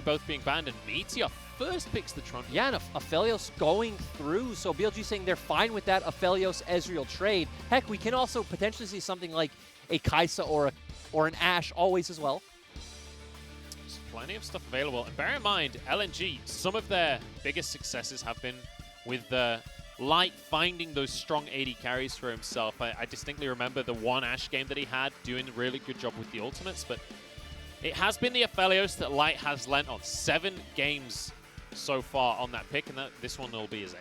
both being banned, and Meteor first picks the Tron. Yeah, and Aphelios going through, so BLG saying they're fine with that Aphelios-Ezreal trade. Heck, we can also potentially see something like a Kai'Sa or an Ashe always as well. There's plenty of stuff available. And bear in mind, LNG, some of their biggest successes have been with Light finding those strong AD carries for himself. I distinctly remember the one Ashe game that he had, doing a really good job with the ultimates, but it has been the Aphelios that Light has lent on. 7 games so far on that pick, and this one will be his 8th.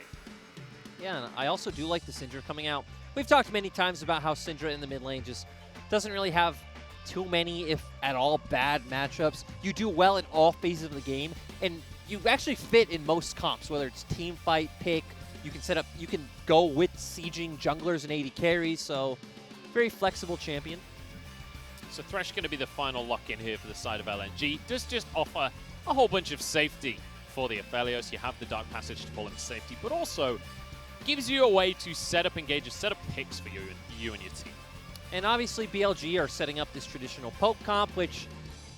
Yeah, and I also do like the Syndra coming out. We've talked many times about how Syndra in the mid lane just doesn't really have too many, if at all, bad matchups. You do well in all phases of the game, and you actually fit in most comps, whether it's team fight, pick. You can set up, you can go with sieging junglers and AD carries, so very flexible champion. So Thresh going to be the final lock-in here for the side of LNG. Does just offer a whole bunch of safety for the Aphelios. You have the Dark Passage to pull in safety, but also gives you a way to set up engages, set up picks for you and your team. And obviously BLG are setting up this traditional poke comp, which,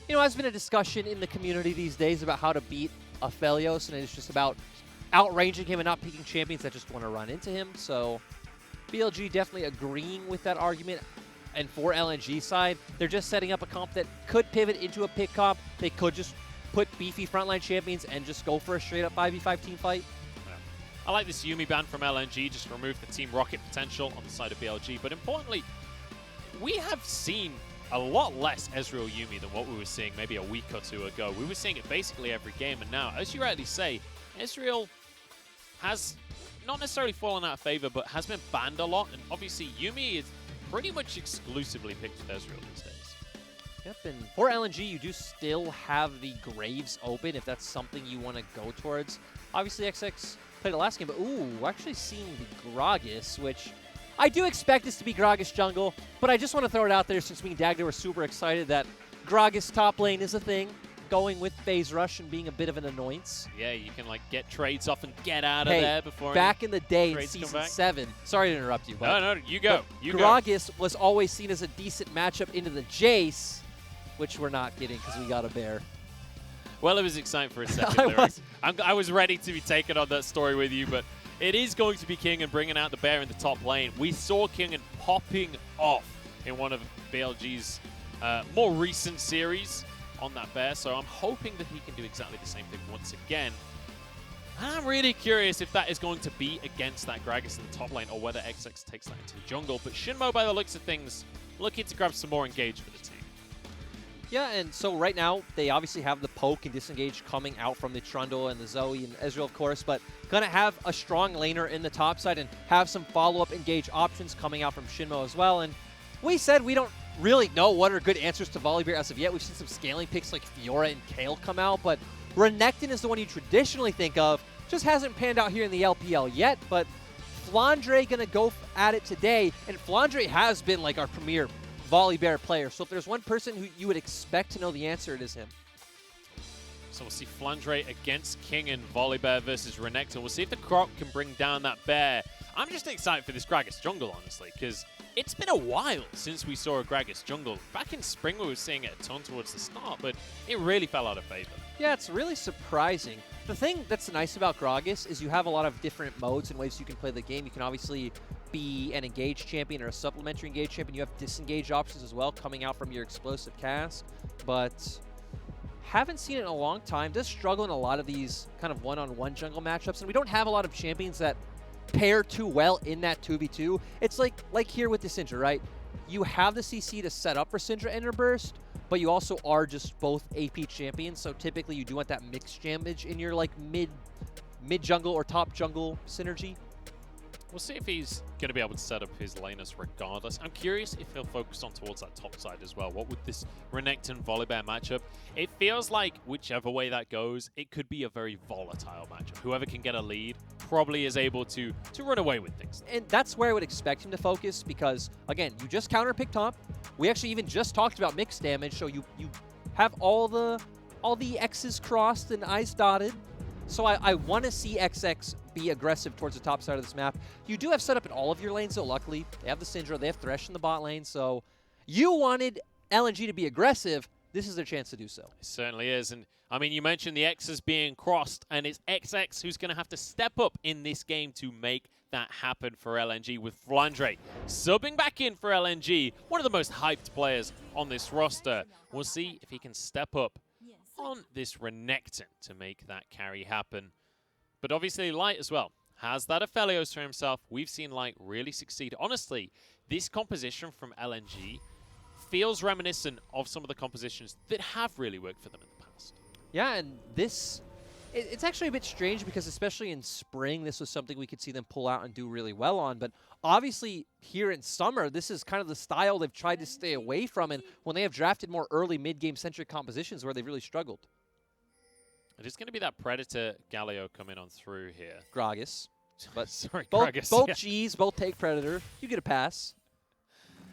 you know, has been a discussion in the community these days about how to beat Aphelios, and it's just about outranging him and not picking champions that just want to run into him. So BLG definitely agreeing with that argument. And for LNG side, they're just setting up a comp that could pivot into a pick comp. They could just put beefy frontline champions and just go for a straight-up 5v5 team fight. Yeah. I like this Yuumi ban from LNG, just remove the Team Rocket potential on the side of BLG. But importantly, we have seen a lot less Ezreal Yuumi than what we were seeing maybe a week or two ago. We were seeing it basically every game, and now, as you rightly say, Ezreal has not necessarily fallen out of favor, but has been banned a lot. And obviously, Yuumi is pretty much exclusively picked with Ezreal these days. Yep, and for LNG, you do still have the Graves open if that's something you want to go towards. Obviously, XX played it last game, but ooh, we're actually seeing the Gragas, which I do expect this to be Gragas jungle, but I just want to throw it out there since me and Dagda were super excited that Gragas top lane is a thing, going with Phase Rush and being a bit of an annoyance. Yeah, you can like get trades off and get out of there before back in the day in Season 7, sorry to interrupt you, but no, you go. Gragas was always seen as a decent matchup into the Jace, which we're not getting because we got a bear. Well, it was exciting for a second. I was ready to be taken on that story with you, but it is going to be King and bringing out the bear in the top lane. We saw King and popping off in one of BLG's more recent series on that bear, so I'm hoping that he can do exactly the same thing once again. And I'm really curious if that is going to be against that Gragas in the top lane or whether XX takes that into the jungle. But Shinmo, by the looks of things, looking to grab some more engage for the team. Yeah, and so right now, they obviously have the poke and disengage coming out from the Trundle and the Zoe and Ezreal, of course, but going to have a strong laner in the top side and have some follow-up engage options coming out from Shinmo as well. And we said we don't really know what are good answers to Volibear as of yet. We've seen some scaling picks like Fiora and Kale come out, but Renekton is the one you traditionally think of. Just hasn't panned out here in the LPL yet, but Flandre going to go at it today, and Flandre has been like our premier Volibear player, so if there's one person who you would expect to know the answer, it is him. So we'll see Flandre against King and Volibear versus Renekton. We'll see if the Croc can bring down that bear. I'm just excited for this Gragas jungle, honestly, because it's been a while since we saw a Gragas jungle. Back in spring, we were seeing it a ton towards the start, but it really fell out of favor. Yeah, it's really surprising. The thing that's nice about Gragas is you have a lot of different modes and ways you can play the game. You can obviously be an engaged champion or a supplementary engaged champion. You have disengage options as well coming out from your explosive cast, but haven't seen it in a long time. Does struggle in a lot of these kind of one-on-one jungle matchups, and we don't have a lot of champions that pair too well in that 2v2. It's like here with the Syndra, right? You have the CC to set up for Syndra Ender Burst, but you also are just both AP champions, so typically you do want that mixed damage in your like mid jungle or top jungle synergy. We'll see if he's going to be able to set up his laners regardless. I'm curious if he'll focus on towards that top side as well. What would this Renekton Volibear matchup? It feels like whichever way that goes, it could be a very volatile matchup. Whoever can get a lead probably is able to run away with things. And that's where I would expect him to focus because, again, you just counterpick top. We actually even just talked about mixed damage, so you have all the X's crossed and I's dotted. So I want to see XX be aggressive towards the top side of this map. You do have setup in all of your lanes, though, luckily. They have the Syndra, they have Thresh in the bot lane, so you wanted LNG to be aggressive. this is their chance to do so. It certainly is. And I mean, you mentioned the X's being crossed, and it's XX who's going to have to step up in this game to make that happen for LNG, with FLICKR subbing back in for LNG, one of the most hyped players on this roster. We'll see if he can step up on this Renekton to make that carry happen. But obviously Light as well has that Aphelios for himself. We've seen Light really succeed. Honestly, this composition from LNG feels reminiscent of some of the compositions that have really worked for them in the past. Yeah, and this, it's actually a bit strange because especially in spring, this was something we could see them pull out and do really well on. But obviously here in summer, this is kind of the style they've tried to stay away from. And when they have drafted more early mid-game centric compositions where they've really struggled. It is going to be that Predator Galio coming on through here. Gragas. But sorry, both, Gragas. both Yeah. Gs, both take Predator. You get a pass.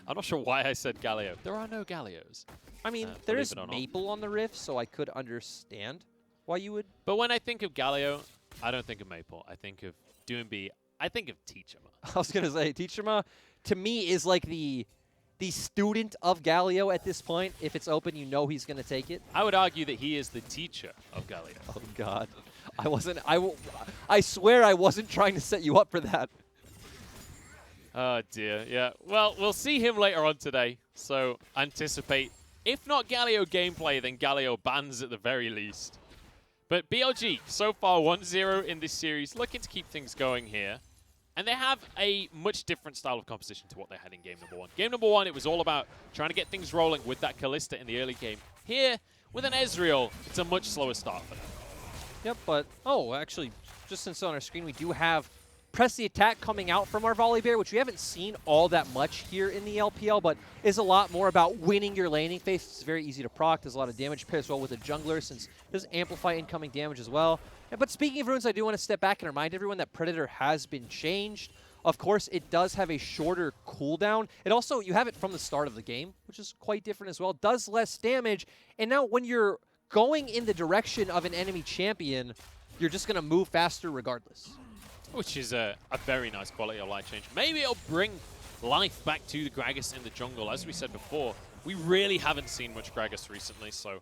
I'm not sure why I said Galio. There are no Galios. I mean, there believe is it or not. Maple on the Rift, so I could understand why you would. But when I think of Galio, I don't think of Maple. I think of Doomby. I think of Teachama. I was going to say, Teachama, to me, is like the student of Galio at this point. If it's open, you know he's going to take it. I would argue that he is the teacher of Galio. Oh, God. I swear I wasn't trying to set you up for that. Oh, dear. Yeah. Well, we'll see him later on today. So anticipate, if not Galio gameplay, then Galio bans at the very least. But BLG, so far 1-0 in this series, looking to keep things going here. And they have a much different style of composition to what they had in game number 1. Game number 1, it was all about trying to get things rolling with that Kalista in the early game. Here, with an Ezreal, it's a much slower start for them. Yep, but, oh, actually, just since on our screen, we do have Press the Attack coming out from our Volibear, which we haven't seen all that much here in the LPL, but is a lot more about winning your laning phase. It's very easy to proc. There's a lot of damage pairs well with a jungler, since it does amplify incoming damage as well. But speaking of runes, I do want to step back and remind everyone that Predator has been changed. Of course, it does have a shorter cooldown. It also, you have it from the start of the game, which is quite different as well. Does less damage, and now when you're going in the direction of an enemy champion, you're just going to move faster regardless. Which is a very nice quality of life change. Maybe it'll bring life back to the Gragas in the jungle. As we said before, we really haven't seen much Gragas recently, so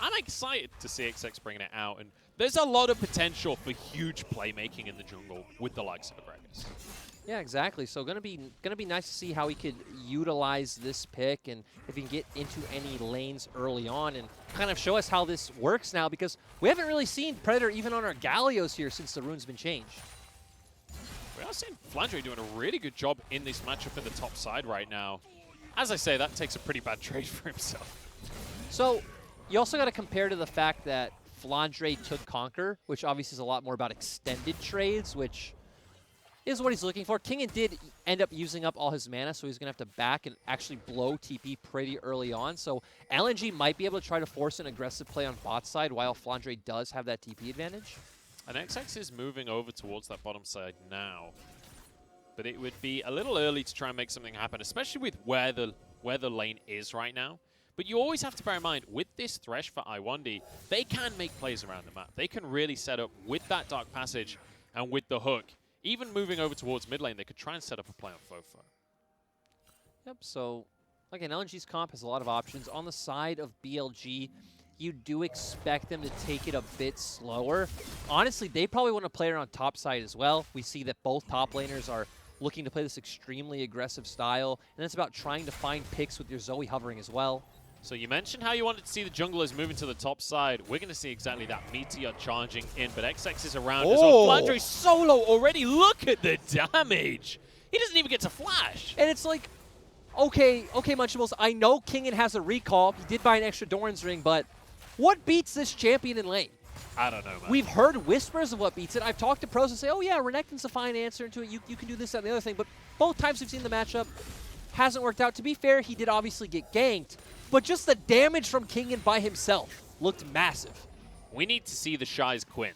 I'm excited to see XX bringing it out. And there's a lot of potential for huge playmaking in the jungle with the likes of the Gragas. Yeah, exactly. So gonna be nice to see how he could utilize this pick and if he can get into any lanes early on and kind of show us how this works now, because we haven't really seen Predator even on our Gallios here since the rune's been changed. We are seeing FLICKR doing a really good job in this matchup in the top side right now. As I say, that takes a pretty bad trade for himself. So you also got to compare to the fact that FLICKR took Conquer, which obviously is a lot more about extended trades, which is what he's looking for. Kingen did end up using up all his mana, so he's going to have to back and actually blow TP pretty early on. So LNG might be able to try to force an aggressive play on bot side while FLICKR does have that TP advantage. And XX is moving over towards that bottom side now. But it would be a little early to try and make something happen, especially with where the lane is right now. But you always have to bear in mind, with this Thresh for I1D, they can make plays around the map. They can really set up with that Dark Passage and with the hook. Even moving over towards mid lane, they could try and set up a play on Fofo. Yep, so again, LNG's comp has a lot of options. On the side of BLG, you do expect them to take it a bit slower. Honestly, they probably want to play it on top side as well. We see that both top laners are looking to play this extremely aggressive style, and it's about trying to find picks with your Zoe hovering as well. So you mentioned how you wanted to see the junglers moving to the top side. We're going to see exactly that. Meteor charging in, but XX is around as well. FLICKR solo already. Look at the damage. He doesn't even get to flash. And it's like, okay, Munchables, I know Kingen has a recall. He did buy an extra Doran's ring, but what beats this champion in lane? I don't know, man. We've heard whispers of what beats it. I've talked to pros and say, oh yeah, Renekton's a fine answer to it. You can do this, that, and the other thing. But both times we've seen the matchup, hasn't worked out. To be fair, he did obviously get ganked. But just the damage from Kingen by himself looked massive. We need to see the Shy's Quinn.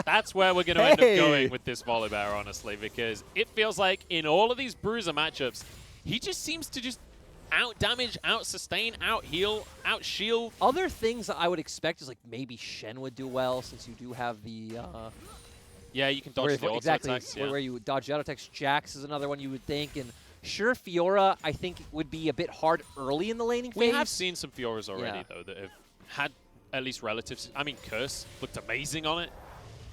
That's where we're going to end up going with this Volibear, honestly, because it feels like in all of these Bruiser matchups, he just seems to just out-damage, out-sustain, out-heal, out-shield. Other things that I would expect is like maybe Shen would do well, since you do have the... yeah, you can dodge the auto attacks. Yeah. Where you would dodge the auto attacks. Jax is another one you would think, and Sure, Fiora, I think, would be a bit hard early in the laning phase. We have seen some Fioras already, though, that have had at least relatives. I mean, Curse looked amazing on it.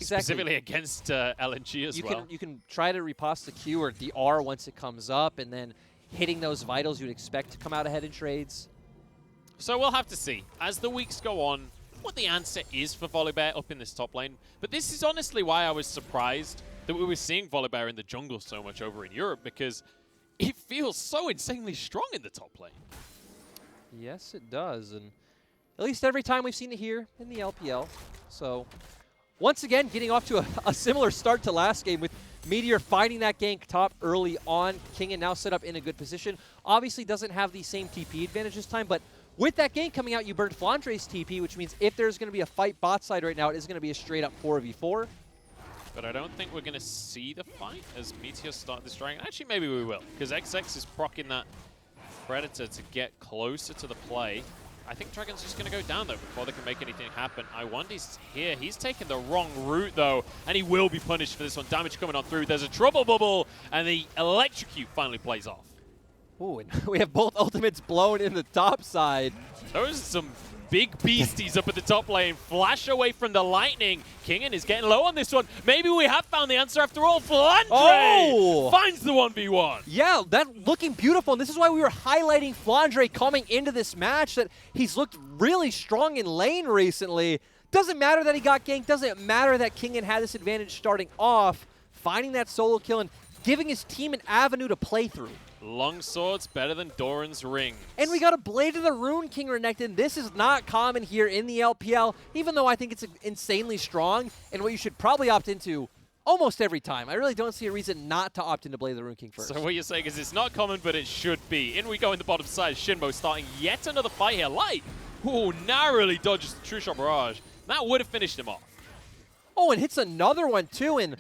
Exactly. Specifically against LNG as well. You can try to repost the Q or the R once it comes up, and then hitting those vitals you'd expect to come out ahead in trades. So we'll have to see, as the weeks go on, what the answer is for Volibear up in this top lane. But this is honestly why I was surprised that we were seeing Volibear in the jungle so much over in Europe, because it feels so insanely strong in the top lane. Yes, it does, and at least every time we've seen it here in the LPL. So once again, getting off to a similar start to last game with Meteor finding that gank top early on. Kingen now set up in a good position. Obviously doesn't have the same TP advantage this time, but with that gank coming out, you burned Flandre's TP, which means if there's going to be a fight bot side right now, it is going to be a straight up 4v4. But I don't think we're going to see the fight as Meteor start destroying. Actually, maybe we will, because XX is proccing that Predator to get closer to the play. I think Dragon's just going to go down, though, before they can make anything happen. Iwandi's here. He's taken the wrong route, though, and he will be punished for this one. Damage coming on through. There's a trouble bubble, and the electrocute finally plays off. Ooh, and we have both ultimates blown in the top side. Those are some big beasties up at the top lane. Flash away from the lightning. Kingen is getting low on this one. Maybe we have found the answer after all. Flandre finds the 1v1. Yeah, that looking beautiful. And this is why we were highlighting Flandre coming into this match, that he's looked really strong in lane recently. Doesn't matter that he got ganked. Doesn't matter that Kingen had this advantage starting off. Finding that solo kill and giving his team an avenue to play through. Long swords better than Doran's rings. And we got a Blade of the Rune King Renekton. This is not common here in the LPL, even though I think it's insanely strong and what you should probably opt into almost every time. I really don't see a reason not to opt into Blade of the Rune King first. So what you're saying is it's not common, but it should be. In we go in the bottom side. Shinbo starting yet another fight here. Light, who narrowly dodges the True Shot Barrage. That would have finished him off. Oh, and hits another one too, and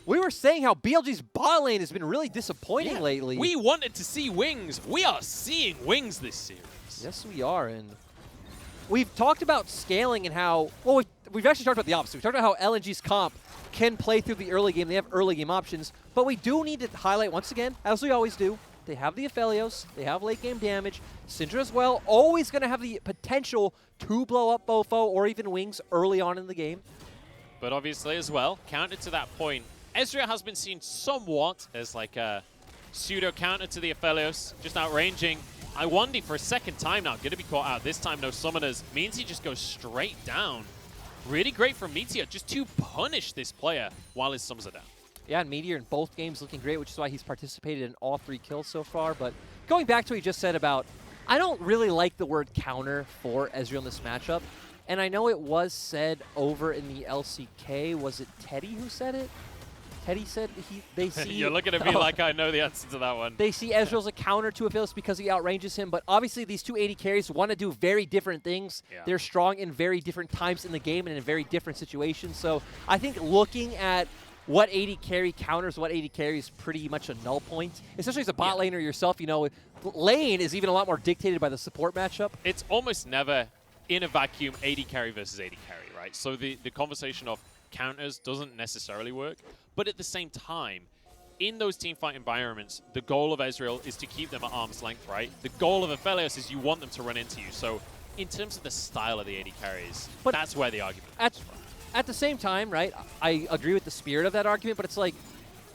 we were saying how BLG's bot lane has been really disappointing lately. We wanted to see wings. We are seeing wings this series. Yes, we are. And we've talked about scaling and how, well, we've actually talked about the opposite. We've talked about how LNG's comp can play through the early game. They have early game options. But we do need to highlight once again, as we always do, they have the Aphelios, they have late game damage. Syndra as well, always going to have the potential to blow up Bofo or even wings early on in the game. But obviously as well, counter to that point, Ezreal has been seen somewhat as like a pseudo counter to the Aphelios, just outranging Iwandi for a second time now. Going to be caught out. This time no summoners. Means he just goes straight down. Really great from Meteor just to punish this player while his summons are down. Yeah, and Meteor in both games looking great, which is why he's participated in all 3 kills so far. But going back to what he just said about, I don't really like the word counter for Ezreal in this matchup. And I know it was said over in the LCK. Was it Teddy who said it? Teddy said they see... You're looking at me like I know the answer to that one. They see Ezreal's a counter to Aphelios because he outranges him, but obviously these two AD carries want to do very different things. Yeah. They're strong in very different times in the game and in very different situations. So I think looking at what AD carry counters, what AD carry is pretty much a null point. Especially as a bot laner yourself, you know, lane is even a lot more dictated by the support matchup. It's almost never in a vacuum AD carry versus AD carry, right? So the conversation of counters doesn't necessarily work. But at the same time, in those teamfight environments, the goal of Ezreal is to keep them at arm's length, right? The goal of Aphelios is you want them to run into you. So in terms of the style of the AD carries, but that's where the argument comes from. At the same time, right, I agree with the spirit of that argument, but it's like,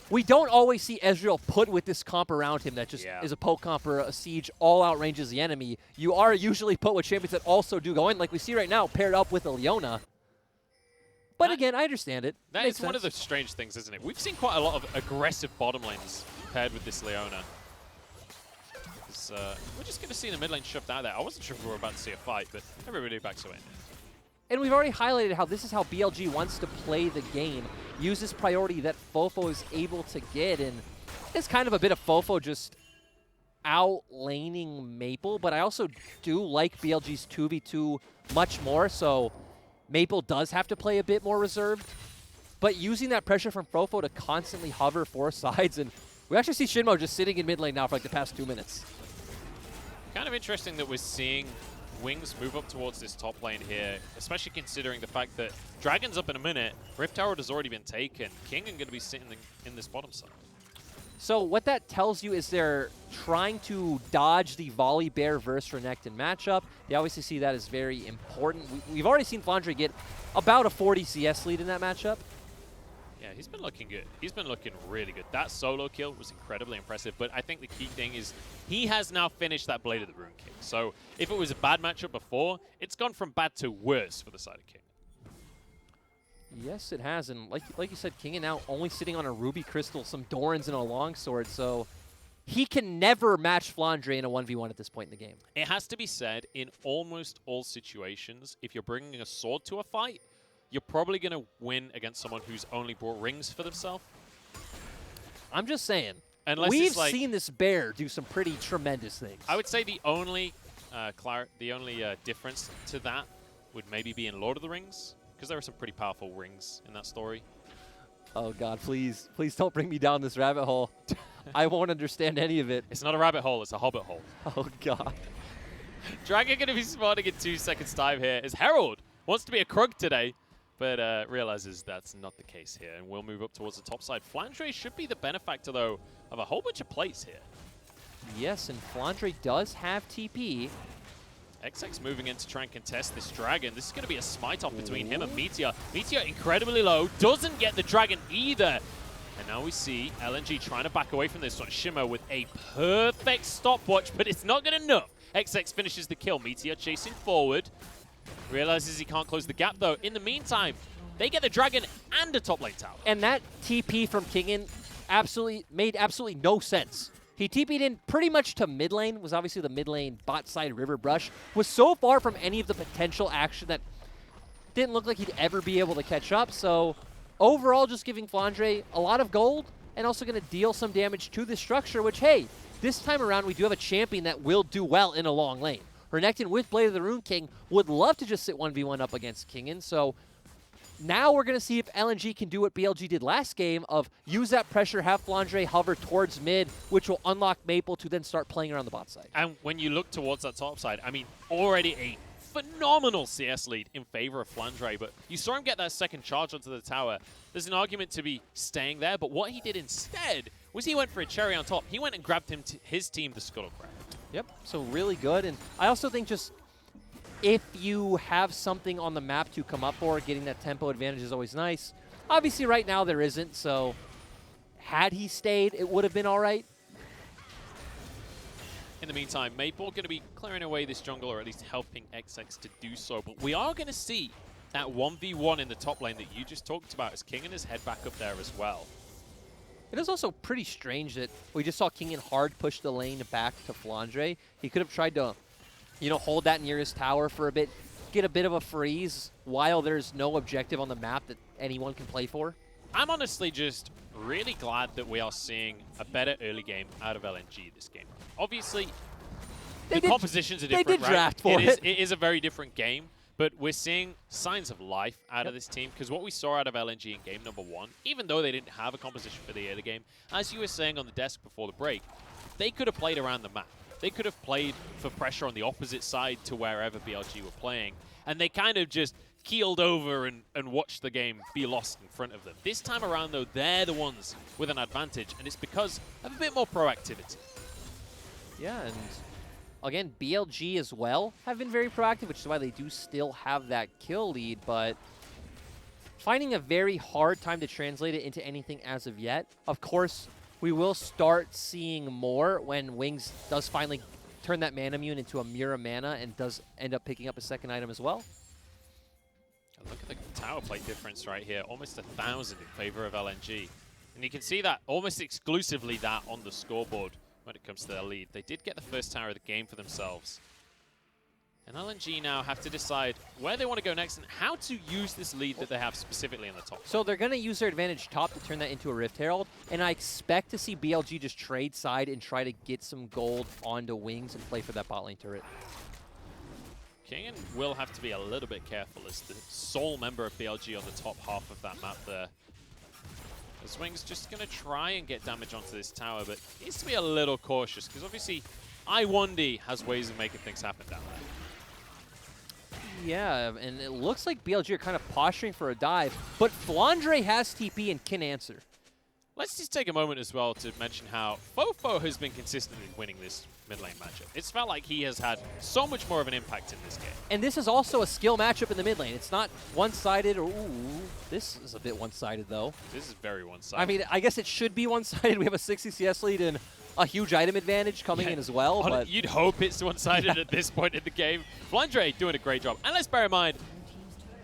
we don't always see Ezreal put with this comp around him that just is a poke comp or a siege, all outranges the enemy. You are usually put with champions that also do go in, like we see right now, paired up with a Leona. But again, I understand it. That is one of the strange things, isn't it? We've seen quite a lot of aggressive bottom lanes paired with this Leona. We're just going to see the mid lane shoved out there. I wasn't sure if we were about to see a fight, but everybody backs away. And we've already highlighted how this is how BLG wants to play the game. Use this priority that Fofo is able to get, and it's kind of a bit of Fofo just out-laning Maple, but I also do like BLG's 2v2 much more, so Maple does have to play a bit more reserved, but using that pressure from Fofo to constantly hover 4 sides, and we actually see Shinmo just sitting in mid lane now for like the past 2 minutes. Kind of interesting that we're seeing Wings move up towards this top lane here, especially considering the fact that Dragon's up in a minute, Rift Tower has already been taken, Kingen going to be sitting in this bottom side. So what that tells you is they're trying to dodge the Volley Bear versus Renekton matchup. They obviously see that as very important. We've already seen FLICKR get about a 40 CS lead in that matchup. Yeah, he's been looking good. He's been looking really good. That solo kill was incredibly impressive, but I think the key thing is he has now finished that Blade of the Rune King. So if it was a bad matchup before, it's gone from bad to worse for the side of King. Yes, it has, and like you said, King now only sitting on a Ruby Crystal, some Dorans, and a Longsword, so he can never match FLICKR in a 1v1 at this point in the game. It has to be said, in almost all situations, if you're bringing a sword to a fight, you're probably going to win against someone who's only brought rings for themselves. I'm just saying, Unless we've it's like, seen this bear do some pretty tremendous things. I would say the only difference to that would maybe be in Lord of the Rings, because there are some pretty powerful rings in that story. Oh God, please don't bring me down this rabbit hole. I won't understand any of it. It's not a rabbit hole, it's a hobbit hole. Oh God. Dragon going to be spawning in 2 seconds time here as Herald wants to be a Krug today, but realizes that's not the case here, and we'll move up towards the top side. FLICKR should be the benefactor, though, of a whole bunch of plays here. Yes, and FLICKR does have TP. XX moving in to try and contest this Dragon. This is going to be a smite-off between him and Meteor. Meteor incredibly low, doesn't get the Dragon either. And now we see LNG trying to back away from this one. Shimmer with a perfect stopwatch, but it's not good enough. XX finishes the kill. Meteor chasing forward. Realizes he can't close the gap, though. In the meantime, they get the Dragon and a top lane tower. And that TP from Kingen made absolutely no sense. He TP'd in pretty much to mid lane, was obviously the mid lane bot side river brush, was so far from any of the potential action that didn't look like he'd ever be able to catch up. So overall, just giving FLICKR a lot of gold and also going to deal some damage to the structure, which, hey, this time around we do have a champion that will do well in a long lane. Renekton with Blade of the Rune King would love to just sit 1v1 up against Kingen, so now we're going to see if LNG can do what BLG did last game of use that pressure, have FLICKR hover towards mid, which will unlock Maple to then start playing around the bot side. And when you look towards that top side, I mean, already a phenomenal CS lead in favor of FLICKR, but you saw him get that second charge onto the tower. There's an argument to be staying there, but what he did instead was he went for a cherry on top. He went and grabbed his team the Scuttle Crab. Yep, so really good. And I also think just if you have something on the map to come up for, getting that tempo advantage is always nice. Obviously right now there isn't, so had he stayed, it would have been all right. In the meantime, Maple going to be clearing away this jungle, or at least helping XX to do so. But we are going to see that 1v1 in the top lane that you just talked about as Kingen has head back up there as well. It is also pretty strange that we just saw Kingen hard push the lane back to FLICKR. He could have tried to, hold that near his tower for a bit, get a bit of a freeze while there's no objective on the map that anyone can play for. I'm honestly just really glad that we are seeing a better early game out of LNG this game. Obviously, the compositions are different, They did draft for it. It is a very different game, but we're seeing signs of life out of this team, because what we saw out of LNG in game number 1, even though they didn't have a composition for the early game, as you were saying on the desk before the break, they could have played around the map. They could have played for pressure on the opposite side to wherever BLG were playing, and they kind of just keeled over and watched the game be lost in front of them. This time around, though, they're the ones with an advantage, and it's because of a bit more proactivity. Yeah, and again, BLG as well have been very proactive, which is why they do still have that kill lead, but finding a very hard time to translate it into anything as of yet. Of course, we will start seeing more when Wings does finally turn that mana immune into a Mira mana and does end up picking up a second item as well. Look at the tower plate difference right here, almost 1,000 in favor of LNG. And you can see that almost exclusively that on the scoreboard when it comes to their lead. They did get the first tower of the game for themselves. And LNG now have to decide where they want to go next and how to use this lead that they have specifically in the top. So they're going to use their advantage top to turn that into a Rift Herald, and I expect to see BLG just trade side and try to get some gold onto Wings and play for that bot lane turret. Kingen will have to be a little bit careful as the sole member of BLG on the top half of that map there. The Wings just going to try and get damage onto this tower, but needs to be a little cautious because obviously I1D has ways of making things happen down there. Yeah, and it looks like BLG are kind of posturing for a dive, but FLICKR has TP and can answer. Let's just take a moment as well to mention how Fofo has been consistently winning this mid lane matchup. It's felt like he has had so much more of an impact in this game. And this is also a skill matchup in the mid lane. It's not one-sided. Ooh, this is a bit one-sided, though. This is very one-sided. I mean, I guess it should be one-sided. We have a 60 CS lead and a huge item advantage coming in as well. But you'd hope it's one-sided at this point in the game. FLICKR doing a great job. And let's bear in mind,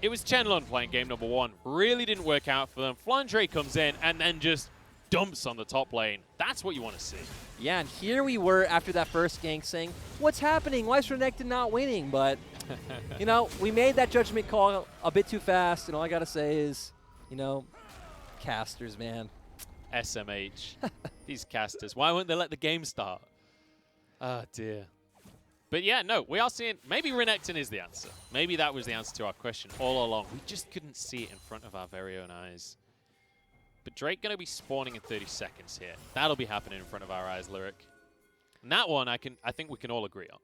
it was Chenlong playing game number 1. Really didn't work out for them. FLICKR comes in and then just dumps on the top lane. That's what you want to see. Yeah, and here we were after that first gank saying, what's happening? Why is Renekton not winning? But, you know, we made that judgment call a bit too fast, and all I got to say is, you know, casters, man. SMH. These casters. Why won't they let the game start? Oh, dear. But yeah, no, we are seeing, maybe Renekton is the answer. Maybe that was the answer to our question all along. We just couldn't see it in front of our very own eyes. But Drake going to be spawning in 30 seconds here. That'll be happening in front of our eyes, Lyric. And that one, I think we can all agree on.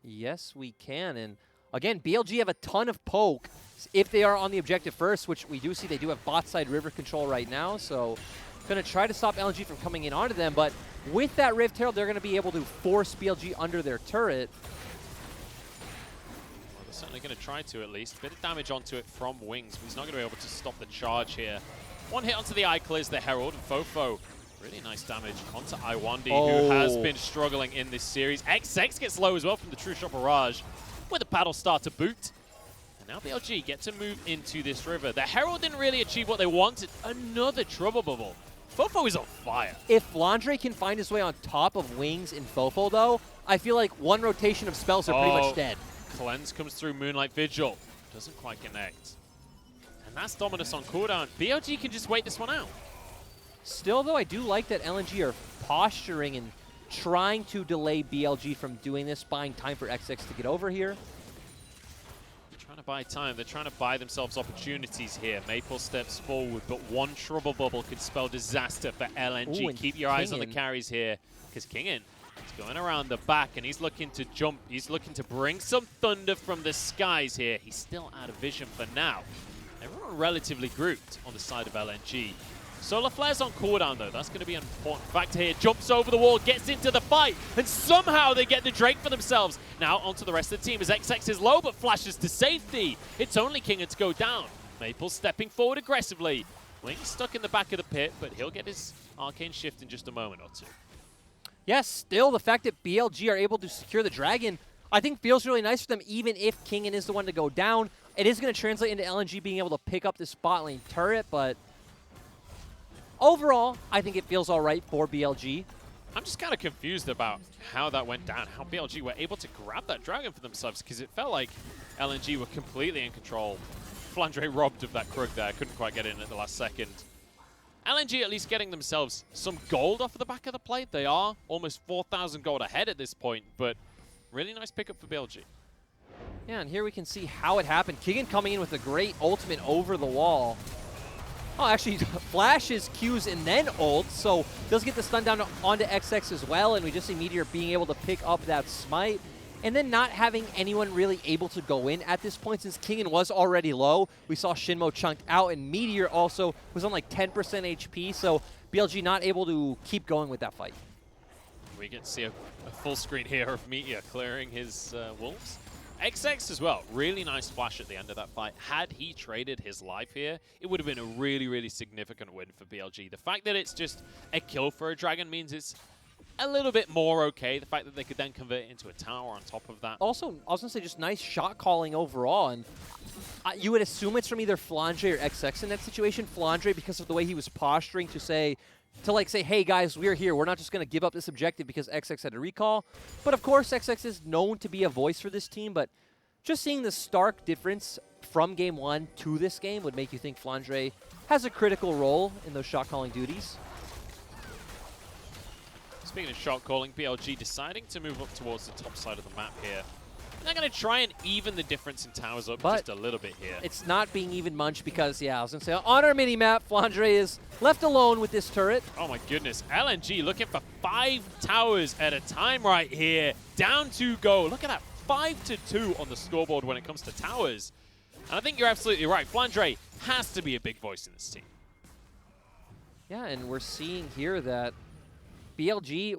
Yes, we can. And again, BLG have a ton of poke if they are on the objective first, which we do see they do have bot side river control right now. So going to try to stop LNG from coming in onto them. But with that Rift Herald, they're going to be able to force BLG under their turret. Well, they're certainly going to try to, at least. A bit of damage onto it from Wings, but he's not going to be able to stop the charge here. One hit onto the eye clears the Herald, and Fofo, really nice damage onto Iwandi, who has been struggling in this series. XX gets low as well from the True Shot Barrage, with a paddle start to boot. And now BLG get to move into this river. The Herald didn't really achieve what they wanted. Another trouble bubble. Fofo is on fire. If Flandre can find his way on top of Wings in Fofo, though, I feel like one rotation of spells are pretty much dead. Cleanse comes through Moonlight Vigil. Doesn't quite connect. And that's Dominus on cooldown. BLG can just wait this one out. Still, though, I do like that LNG are posturing and trying to delay BLG from doing this, buying time for XX to get over here. They're trying to buy time. They're trying to buy themselves opportunities here. Maple steps forward, but one trouble bubble could spell disaster for LNG. Ooh, keep your eyes on the carries here, because Kingin is going around the back, and he's looking to jump. He's looking to bring some thunder from the skies here. He's still out of vision for now. Everyone relatively grouped on the side of LNG. Solar Flare's on cooldown, though. That's going to be an important factor here. Jumps over the wall, gets into the fight, and somehow they get the Drake for themselves. Now onto the rest of the team as XX is low, but flashes to safety. It's only Kinger to go down. Maple stepping forward aggressively. Wings stuck in the back of the pit, but he'll get his arcane shift in just a moment or two. Yes, still the fact that BLG are able to secure the dragon, I think feels really nice for them, even if Kingin is the one to go down. It is going to translate into LNG being able to pick up this bot lane turret, but overall, I think it feels all right for BLG. I'm just kind of confused about how that went down, how BLG were able to grab that dragon for themselves, because it felt like LNG were completely in control. Flandre robbed of that Krug there, couldn't quite get in at the last second. LNG at least getting themselves some gold off of the back of the plate. They are almost 4,000 gold ahead at this point, but really nice pickup for BLG. Yeah, and here we can see how it happened. Keegan coming in with a great ultimate over the wall. Oh, actually flashes, Qs, and then ult, so does get the stun down onto XX as well, and we just see Meteor being able to pick up that smite, and then not having anyone really able to go in at this point since Keegan was already low. We saw Shinmo chunked out, and Meteor also was on like 10% HP, so BLG not able to keep going with that fight. We get to see a full screen here of Meteor clearing his wolves. XX as well, really nice flash at the end of that fight. Had he traded his life here, it would have been a really, really significant win for BLG. The fact that it's just a kill for a dragon means it's a little bit more okay. The fact that they could then convert it into a tower on top of that. Also, I was going to say just nice shot calling overall, and you would assume it's from either Flandre or XX in that situation. Flandre, because of the way he was posturing to say, hey guys, we're here. We're not just going to give up this objective because XX had a recall. But of course, XX is known to be a voice for this team, but just seeing the stark difference from game 1 to this game would make you think Flandre has a critical role in those shot calling duties. Speaking of shot calling, BLG deciding to move up towards the top side of the map here. And they're going to try and even the difference in towers up just a little bit here. It's not being even munched because, yeah, I was going to say, on our mini-map, Flandre is left alone with this turret. Oh my goodness, LNG looking for 5 towers at a time right here. Down to go. Look at that, 5-2 on the scoreboard when it comes to towers. And I think you're absolutely right. Flandre has to be a big voice in this team. Yeah, and we're seeing here that BLG,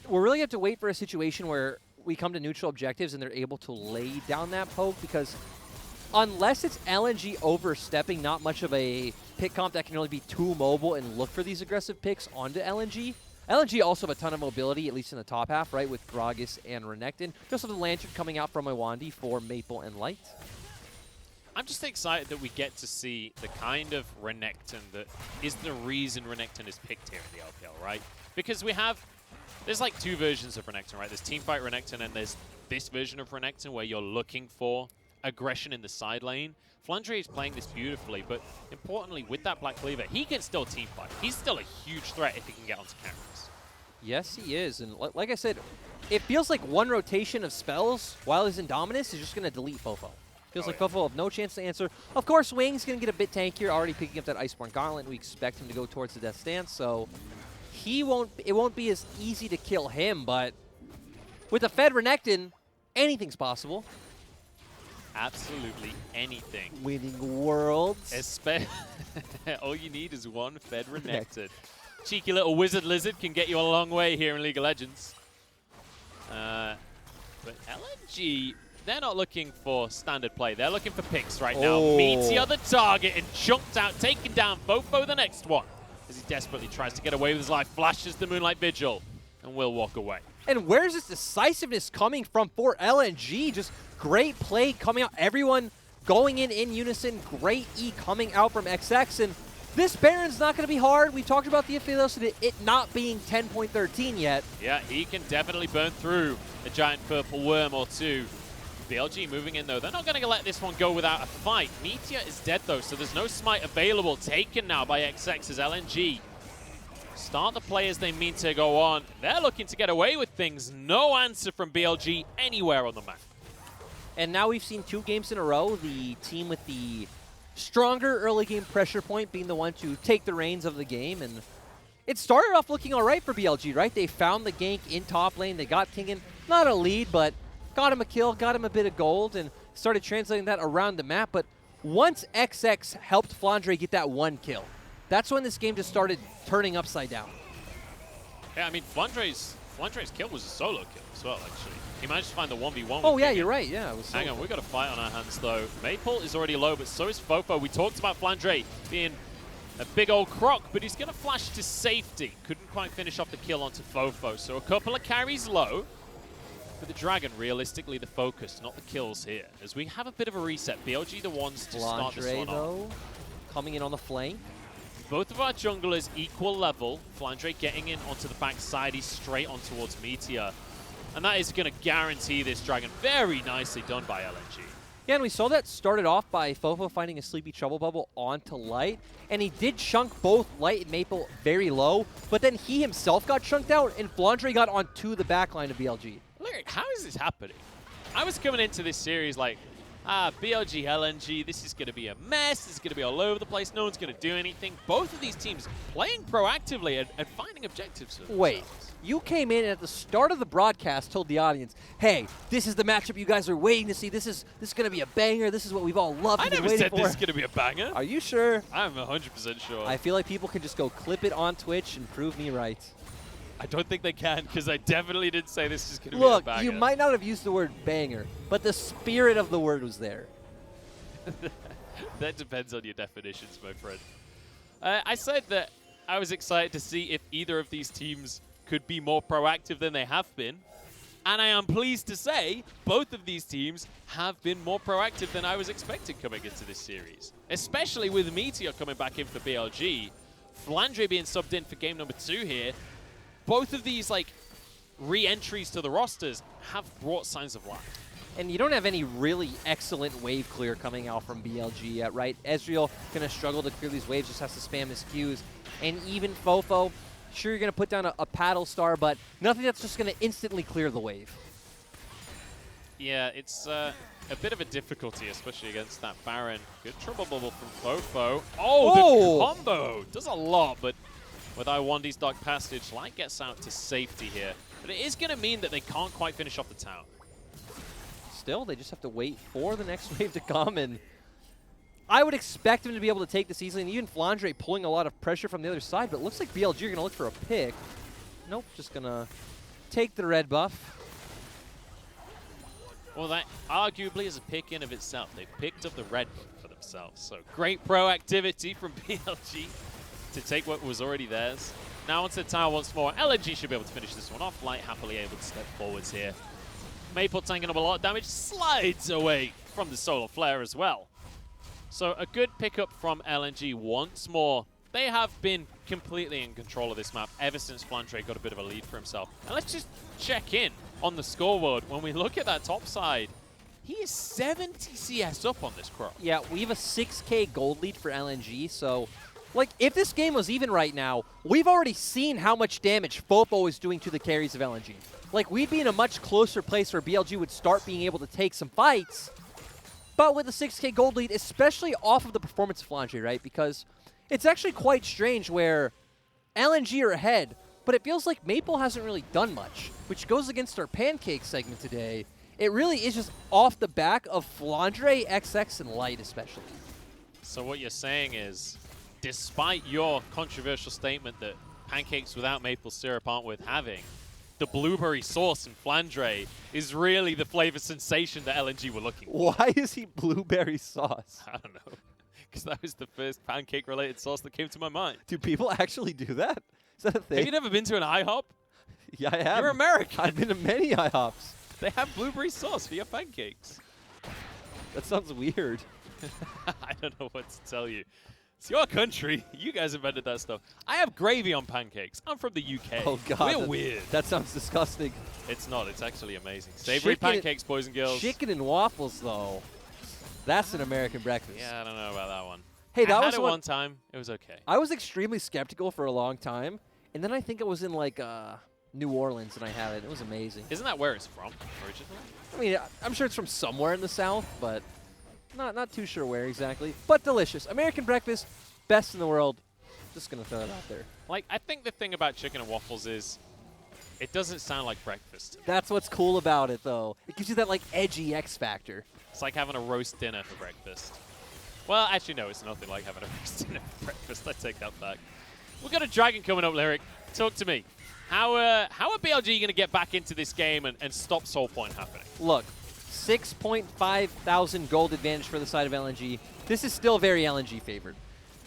we'll really have to wait for a situation where we come to neutral objectives and they're able to lay down that poke, because unless it's LNG overstepping, not much of a pick comp that can really be too mobile and look for these aggressive picks onto LNG. LNG also have a ton of mobility, at least in the top half, right, with Gragas and Renekton. You also have the Lantern coming out from Iwandi for Maple and Light. I'm just excited that we get to see the kind of Renekton that is the reason Renekton is picked here in the LPL, right? Because there's like two versions of Renekton, right? There's Teamfight Renekton and there's this version of Renekton where you're looking for aggression in the side lane. FLICKR is playing this beautifully, but importantly, with that Black Cleaver, he can still teamfight. He's still a huge threat if he can get onto cameras. Yes, he is. And like I said, it feels like one rotation of spells while he's in Dominus is just going to delete Fofo. Feels like Fofo will have no chance to answer. Of course, Wing's going to get a bit tankier, already picking up that Iceborne Gauntlet. We expect him to go towards the Death Stance, so it won't be as easy to kill him, but with a fed Renekton, anything's possible. Absolutely anything. Winning worlds. All you need is one fed Renekton. Cheeky little wizard lizard can get you a long way here in League of Legends. But LNG, they're not looking for standard play. They're looking for picks right now. Meteor the target and chunked out, taking down Fofo the next one. As he desperately tries to get away with his life, flashes the Moonlight Vigil and will walk away. And where's this decisiveness coming from for LNG? Just great play coming out. Everyone going in unison. Great E coming out from XX. And this Baron's not going to be hard. We talked about the affinity, it not being 10.13 yet. Yeah, he can definitely burn through a giant purple worm or two. BLG moving in, though. They're not going to let this one go without a fight. Meteor is dead, though, so there's no smite available. Taken now by XX as LNG start the play as they mean to go on. They're looking to get away with things. No answer from BLG anywhere on the map. And now we've seen 2 games in a row, the team with the stronger early game pressure point being the one to take the reins of the game. And it started off looking all right for BLG, right? They found the gank in top lane. They got Kingen, not a lead, but got him a kill, got him a bit of gold, and started translating that around the map. But once XX helped FLICKR get that 1 kill, that's when this game just started turning upside down. Yeah, I mean, FLICKR's kill was a solo kill as well, actually. He managed to find the 1v1. Oh, yeah, you're right. Yeah, it was Hang on, we've got a fight on our hands, though. Maple is already low, but so is Fofo. We talked about FLICKR being a big old croc, but he's going to flash to safety. Couldn't quite finish off the kill onto Fofo. So a couple of carries low. But the Dragon, realistically, the focus, not the kills here. As we have a bit of a reset. BLG the ones to start this one off. Coming in on the flank. Both of our junglers equal level. FLICKR getting in onto the backside. He's straight on towards Meteor. And that is going to guarantee this Dragon. Very nicely done by LNG. Yeah, and we saw that started off by Fofo finding a Sleepy Trouble Bubble onto Light. And he did chunk both Light and Maple very low. But then he himself got chunked out, and FLICKR got onto the backline of BLG. Look, how is this happening? I was coming into this series like, BLG, LNG, this is going to be a mess. This is going to be all over the place. No one's going to do anything. Both of these teams playing proactively and finding objectives for themselves. Wait, you came in and at the start of the broadcast told the audience, hey, this is the matchup you guys are waiting to see. This is going to be a banger. This is what we've all loved and been waiting for. I never said this is going to be a banger. Are you sure? I'm 100% sure. I feel like people can just go clip it on Twitch and prove me right. I don't think they can, because I definitely didn't say this is going to be a banger. Look, you might not have used the word banger, but the spirit of the word was there. That depends on your definitions, my friend. I said that I was excited to see if either of these teams could be more proactive than they have been. And I am pleased to say both of these teams have been more proactive than I was expecting coming into this series. Especially with Meteor coming back in for BLG. FLICKR being subbed in for game number 2 here. Both of these re-entries to the rosters have brought signs of life. And you don't have any really excellent wave clear coming out from BLG yet, right? Ezreal going to struggle to clear these waves, just has to spam his Qs. And even Fofo, sure, you're going to put down a paddle star, but nothing that's just going to instantly clear the wave. Yeah, it's a bit of a difficulty, especially against that Baron. Good trouble bubble from Fofo. Oh, the combo does a lot, but with Iwandi's Dark Passage, Light gets out to safety here. But it is going to mean that they can't quite finish off the town. Still, they just have to wait for the next wave to come, and I would expect him to be able to take this easily, and even FLICKR pulling a lot of pressure from the other side, but it looks like BLG are going to look for a pick. Nope, just going to take the red buff. Well, that arguably is a pick in of itself. They picked up the red for themselves. So great proactivity from BLG to take what was already theirs. Now onto the tower once more. LNG should be able to finish this one off. Light happily able to step forwards here. Maple tanking up a lot of damage, slides away from the solar flare as well. So a good pickup from LNG once more. They have been completely in control of this map ever since FLICKR got a bit of a lead for himself. And let's just check in on the scoreboard. When we look at that top side, he is 70 CS up on this Crow. Yeah, we have a 6K gold lead for LNG, so like if this game was even right now, we've already seen how much damage Fofo is doing to the carries of LNG. Like we'd be in a much closer place where BLG would start being able to take some fights, but with a 6K gold lead, especially off of the performance of FLICKR, right? Because it's actually quite strange where LNG are ahead, but it feels like Maple hasn't really done much, which goes against our pancake segment today. It really is just off the back of FLICKR, XX, and Light especially. So what you're saying is, despite your controversial statement that pancakes without maple syrup aren't worth having, the blueberry sauce in FLICKR is really the flavor sensation that LNG were looking for. Why is he blueberry sauce? I don't know. Because that was the first pancake-related sauce that came to my mind. Do people actually do that? Is that a thing? Have you never been to an IHOP? Yeah, I have. You're American. I've been to many IHOPs. They have blueberry sauce for your pancakes. That sounds weird. I don't know what to tell you. It's your country. You guys invented that stuff. I have gravy on pancakes. I'm from the UK. Oh, God. We're weird. That sounds disgusting. It's not. It's actually amazing. Savory pancakes, boys and girls. Chicken and waffles, though. That's an American breakfast. Yeah, I don't know about that one. Hey, that I was had it one time. It was okay. I was extremely skeptical for a long time, and then I think it was in, like, New Orleans, and I had it. It was amazing. Isn't that where it's from originally? I mean, I'm sure it's from somewhere in the South, but not too sure where exactly. But delicious. American breakfast, best in the world. Just going to throw it out there. Like, I think the thing about chicken and waffles is it doesn't sound like breakfast. That's what's cool about it, though. It gives you that, like, edgy X factor. It's like having a roast dinner for breakfast. Well, actually, no, it's nothing like having a roast dinner for breakfast. I take that back. We've got a dragon coming up, Lyric. Talk to me. How are BLG going to get back into this game and stop Soul Point happening? Look, 6.5 thousand gold advantage for the side of LNG. This is still very LNG favored.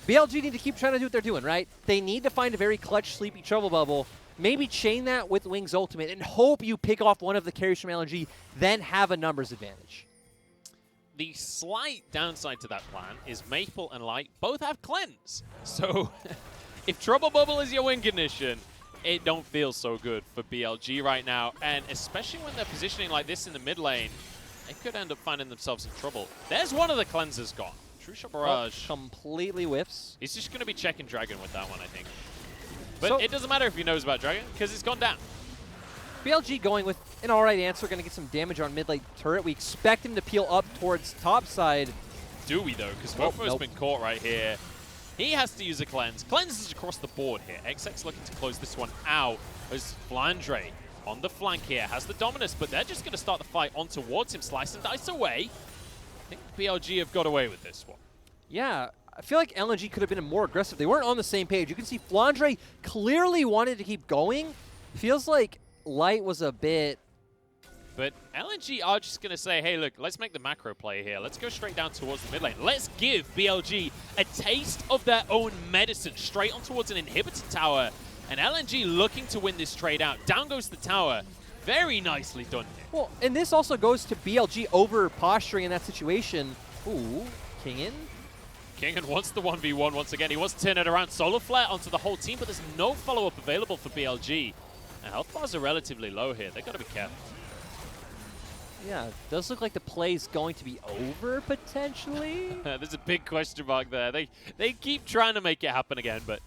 BLG need to keep trying to do what they're doing, right? They need to find a very clutch, sleepy trouble bubble, maybe chain that with Wings Ultimate, and hope you pick off one of the carries from LNG, then have a numbers advantage. The slight downside to that plan is Maple and Light both have Cleanse. So if Trouble Bubble is your win condition, it don't feel so good for BLG right now. And especially when they're positioning like this in the mid lane, they could end up finding themselves in trouble. There's one of the cleansers gone. True Shot Barrage. Completely whiffs. He's just going to be checking Dragon with that one, I think. But So it doesn't matter if he knows about Dragon, because it's gone down. BLG going with an alright answer, going to get some damage on mid lane turret. We expect him to peel up towards top side. Do we, though? Because Fofo's been caught right here. He has to use a cleanse. Cleanse is across the board here. XX looking to close this one out as FLICKR on the flank here has the dominance, but they're just going to start the fight on towards him. Slice and dice away. I think BLG have got away with this one. Yeah, I feel like LNG could have been more aggressive. They weren't on the same page. You can see FLICKR clearly wanted to keep going. Feels like Light was a bit... But LNG are just going to say, hey, look, let's make the macro play here. Let's go straight down towards the mid lane. Let's give BLG a taste of their own medicine straight on towards an inhibitor tower. And LNG looking to win this trade out. Down goes the tower. Very nicely done here. Well, and this also goes to BLG over posturing in that situation. Ooh, Kingin. Kingin wants the 1v1 once again. He wants to turn it around. Solar Flare onto the whole team, but there's no follow-up available for BLG. Now, health bars are relatively low here. They've got to be careful. Yeah, it does look like the play's going to be over, potentially. There's a big question mark there. They keep trying to make it happen again, but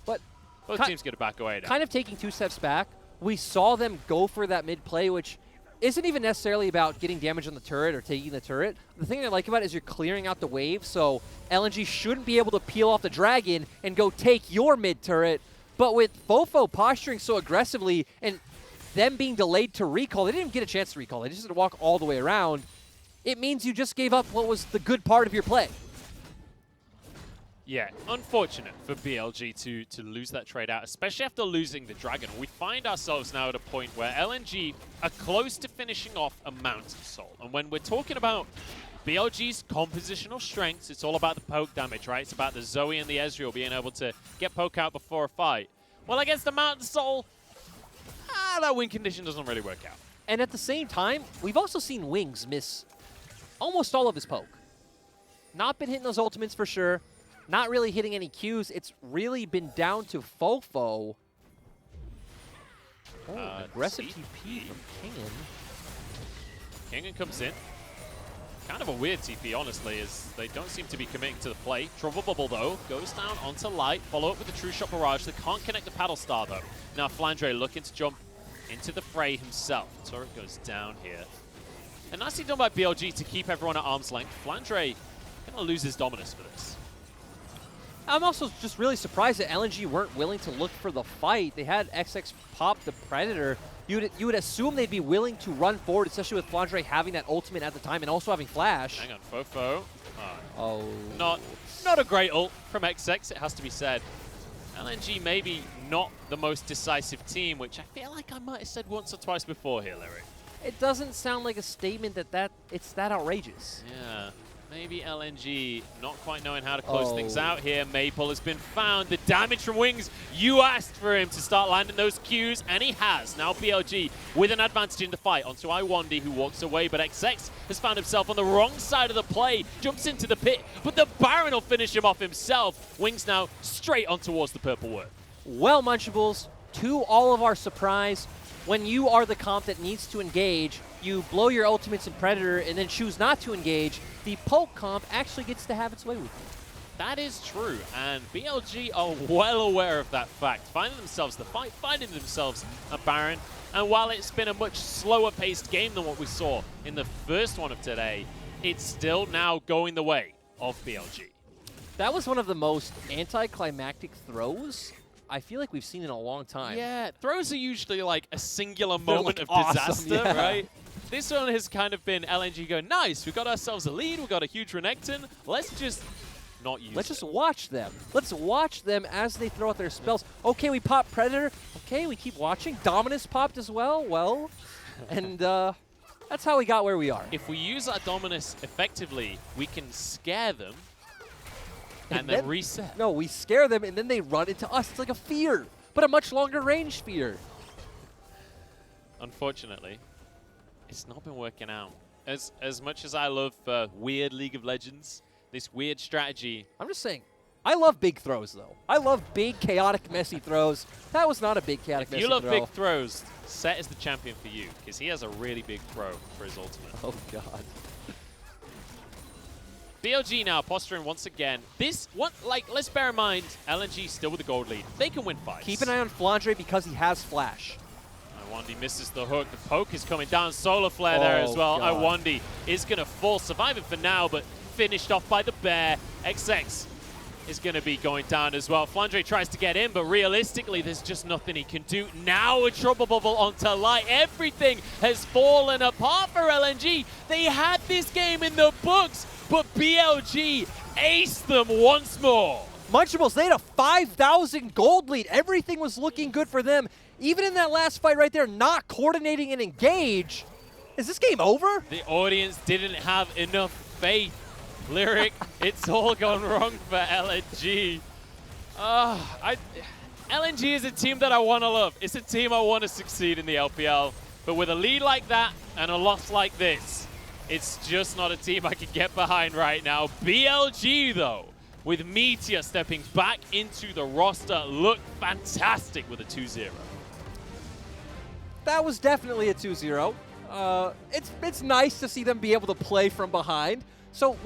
both teams get to back away now. Kind of taking 2 steps back, we saw them go for that mid play, which isn't even necessarily about getting damage on the turret or taking the turret. The thing I like about it is you're clearing out the wave, so LNG shouldn't be able to peel off the dragon and go take your mid turret. But with Fofo posturing so aggressively and them being delayed to recall, they didn't even get a chance to recall. They just had to walk all the way around. It means you just gave up what was the good part of your play. Yeah, unfortunate for BLG to lose that trade out, especially after losing the Dragon. We find ourselves now at a point where LNG are close to finishing off a Mountain Soul. And when we're talking about BLG's compositional strengths, it's all about the poke damage, right? It's about the Zoe and the Ezreal being able to get poke out before a fight. Well, against the Mountain Soul, that win condition doesn't really work out. And at the same time, we've also seen Wings miss almost all of his poke. Not been hitting those ultimates for sure. Not really hitting any Qs. It's really been down to Fofo. Oh, aggressive TP from Kingen. Kingen comes in. Kind of a weird TP, honestly, as they don't seem to be committing to the play. Trouble Bubble, though, goes down onto Light. Follow up with the True Shot Barrage. They can't connect the Paddle Star, though. Now FLICKR looking to jump into the fray himself. Turret goes down here. And nicely done by BLG to keep everyone at arm's length. FLICKR going to lose his dominance for this. I'm also just really surprised that LNG weren't willing to look for the fight. They had XX pop the Predator. You would assume they'd be willing to run forward, especially with FLICKR having that ultimate at the time and also having Flash. Hang on, Fofo. Oh. Not a great ult from XX, it has to be said. LNG maybe not the most decisive team, which I feel like I might have said once or twice before here, Lyric. It doesn't sound like a statement that it's that outrageous. Yeah. Maybe LNG not quite knowing how to close things out here. Maple has been found. The damage from Wings, you asked for him to start landing those Qs, and he has. Now BLG with an advantage in the fight onto iWandy, who walks away, but XX has found himself on the wrong side of the play, jumps into the pit, but the Baron will finish him off himself. Wings now straight on towards the Purple Word. Well, Munchables, to all of our surprise, when you are the comp that needs to engage, you blow your ultimates in Predator and then choose not to engage, the poke comp actually gets to have its way with you. That is true, and BLG are well aware of that fact, finding themselves the fight, finding themselves a Baron, and while it's been a much slower paced game than what we saw in the first one of today, it's still now going the way of BLG. That was one of the most anticlimactic throws I feel like we've seen in a long time. Yeah, throws are usually like a singular moment of awesome, disaster, yeah. right? This one has kind of been LNG going, nice, we got ourselves a lead, we got a huge Renekton, let's just not use Let's just watch them. Let's watch them as they throw out their spells. Okay, we pop Predator. Okay, we keep watching. Dominus popped as well. And that's how we got where we are. If we use our Dominus effectively, we can scare them and then reset. No, we scare them and then they run into us. It's like a fear, but a much longer range fear. Unfortunately, it's not been working out. As much as I love weird League of Legends, this weird strategy. I'm just saying, I love big throws, though. I love big, chaotic, messy throws. That was not a big, chaotic, messy throw. If you love big throws, Set is the champion for you, because he has a really big throw for his ultimate. Oh, God. BLG now posturing once again. This one, like, let's bear in mind, LNG still with the gold lead. They can win fights. Keep an eye on FLICKR because he has Flash. iWandy misses the hook. The poke is coming down. Solar Flare there as well. iWandy is going to fall, surviving for now, but finished off by the bear. XX is going to be going down as well. FLICKR tries to get in, but realistically, there's just nothing he can do. Now a Trouble Bubble onto Light. Everything has fallen apart for LNG. They had this game in the books, but BLG aced them once more. Munchables, they had a 5,000 gold lead. Everything was looking good for them. Even in that last fight right there, not coordinating and engage. Is this game over? The audience didn't have enough faith. Lyric, it's all gone wrong for LNG. LNG is a team that I want to love. It's a team I want to succeed in the LPL. But with a lead like that and a loss like this, it's just not a team I can get behind right now. BLG, though, with Meteor stepping back into the roster, look fantastic with a 2-0. That was definitely a 2-0. It's nice to see them be able to play from behind. So